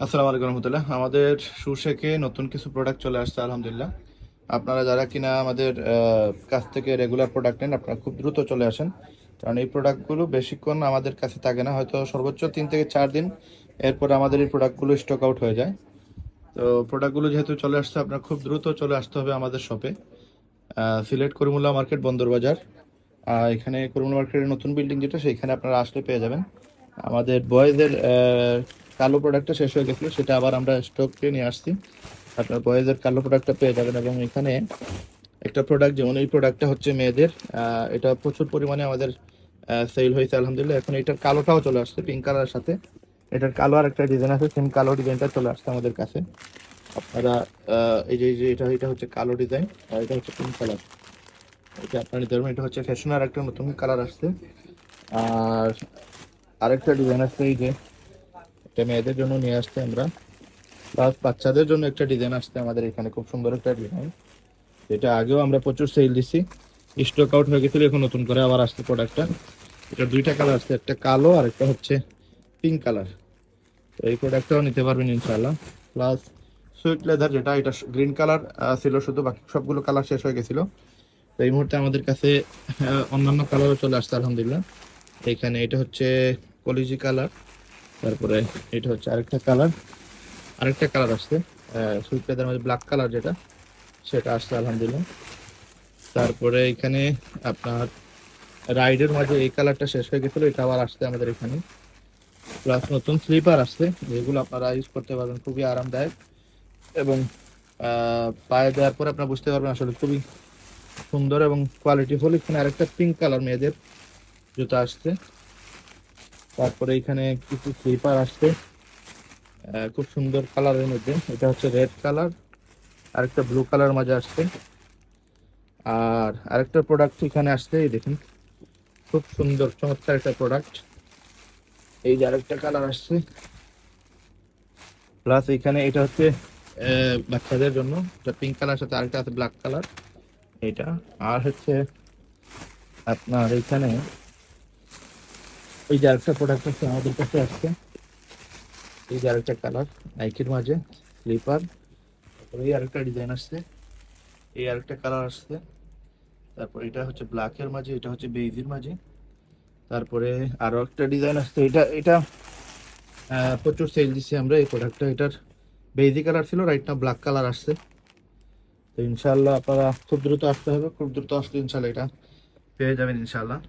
আসসালামু আলাইকুম রহমতুল্লাহ। আমাদের সুশেকে নতুন কিছু প্রোডাক্ট চলে আসছে আলহামদুলিল্লাহ। আপনারা যারা কিনা আমাদের কাছ থেকে রেগুলার প্রোডাক্ট নেন, আপনারা খুব দ্রুত চলে আসেন, কারণ এই প্রোডাক্টগুলো বেশিক্ষণ আমাদের কাছে থাকে না, হয়তো সর্বোচ্চ 3 থেকে 4 দিন। এরপর আমাদের এই প্রোডাক্টগুলো স্টক আউট হয়ে যায়। তো প্রোডাক্টগুলো যেহেতু চলে আসছে, আপনার খুব দ্রুত চলে আসতে হবে আমাদের শপে। সিলেট করিমুল্লাহ মার্কেট, বন্দরবাজার। এখানে করিমুল্লাহ মার্কেটের নতুন বিল্ডিং যেটা, সেইখানে আপনারা আসলে পেয়ে যাবেন। আমাদের বয়েজের কালো প্রোডাক্টটা শেষ হয়ে গেছিলো, সেটা আবার আমরা স্টকে নিয়ে আসছি। আপনার বয়েজের কালো প্রোডাক্টটা পেয়ে যাবেন। এবং এখানে একটা প্রোডাক্ট, যেমন এই প্রোডাক্টটা হচ্ছে মেয়েদের, এটা প্রচুর পরিমাণে আমাদের সেল হয়েছে আলহামদুলিল্লাহ। এখন এটার কালোটাও চলে আসছে পিঙ্ক কালারের সাথে। এটার কালো আর একটা ডিজাইন আছে, সেম কালো ডিজাইনটা চলে আসছে আমাদের কাছে। আপনারা এই যে এটা এটা হচ্ছে কালো ডিজাইন, আর এটা হচ্ছে পিঙ্ক কালার। এটা আপনারা নিতে পারবেন। এটা হচ্ছে ফ্যাশনের একটা নতুন কালার আসছে। আর আরেকটা ডিজাইন আসছে, এই যে এটা মেয়েদের জন্য নিয়ে আসছে আমরা। প্লাস বাচ্চাদের জন্য একটা ডিজাইন আসছে আমাদের এখানে, খুব সুন্দর একটা ডিজাইন। এটা আগেও আমরা প্রচুর সেল দিছি, স্টক আউট হয়ে গেছিল, এখন নতুন করে আবার আসছে প্রোডাক্টটা। এটা দুইটা কালার আসছে, একটা কালো আর একটা হচ্ছে পিঙ্ক কালার। তো এই প্রোডাক্টটাও নিতে পারবেন ইনশাআল্লাহ। প্লাস সুইট লেদার, যেটা এটা গ্রিন কালার ছিল শুধু, বাকি সবগুলো কালার শেষ হয়ে গেছিল। তো এই মুহূর্তে আমাদের কাছে অন্যান্য কালারও চলে আসছে আলহামদুলিল্লাহ। এখানে এটা হচ্ছে কলিজি কালার। তারপরে এটা হচ্ছে আরেকটা কালার আসছে সুইট লেদার মধ্যে, ব্ল্যাক কালার যেটা, সেটা আসছে আলহামদুলিল্লাহ। তারপরে এখানে আপনার রাইডের মাঝে এই কালারটা শেষ হয়ে গেছিল, এটা আবার আসছে আমাদের এখানে। প্লাস নতুন স্লিপার আসছে, যেগুলো আপনারা ইউজ করতে পারবেন, খুবই আরামদায়ক। এবং পায়ে দেওয়ার পরে আপনারা বুঝতে পারবেন আসলে খুবই সুন্দর এবং কোয়ালিটি ফুল। এখানে আরেকটা পিঙ্ক কালার মেয়েদের জুতা আসছে। তারপরে এখানে কিছু স্লিপার আসছে খুব সুন্দর কালারের মধ্যে। এটা হচ্ছে রেড কালার, আরেকটা ব্লু কালার মাঝে আসছে। আর আরেকটা প্রোডাক্ট এখানে আসছে, এই দেখুন, খুব সুন্দর চমৎকার একটা প্রোডাক্ট। এই যে আরেকটা কালার আসছে। প্লাস এখানে এটা হচ্ছে বাচ্চাদের জন্য, এটা পিঙ্ক কালার সাথে আরেকটা আছে ব্ল্যাক কালার, এটা। আর হচ্ছে আপনার এখানে এই যে আরেকটা প্রোডাক্ট আছে আমাদের কাছে আসছে, এই যে আরেকটা কালার নাইকির মাঝে স্লিপার। এই আরেকটা ডিজাইন আসছে, এই আরেকটা কালার আসছে। তারপর এটা হচ্ছে ব্ল্যাকের মাঝে, এটা হচ্ছে বেইজির মাঝে। তারপরে আরো একটা ডিজাইন আসছে, এটা এটা প্রচুর সেল দিচ্ছি আমরা এই প্রোডাক্টটা। এটার বেইজি কালার ছিল, রাইট না ব্ল্যাক কালার আসছে। তো ইনশাআল্লাহ আপনারা খুব দ্রুত আসতে হবে, খুব দ্রুত আসলে ইনশাআল্লাহ এটা পেয়ে যাবেন ইনশাআল্লাহ।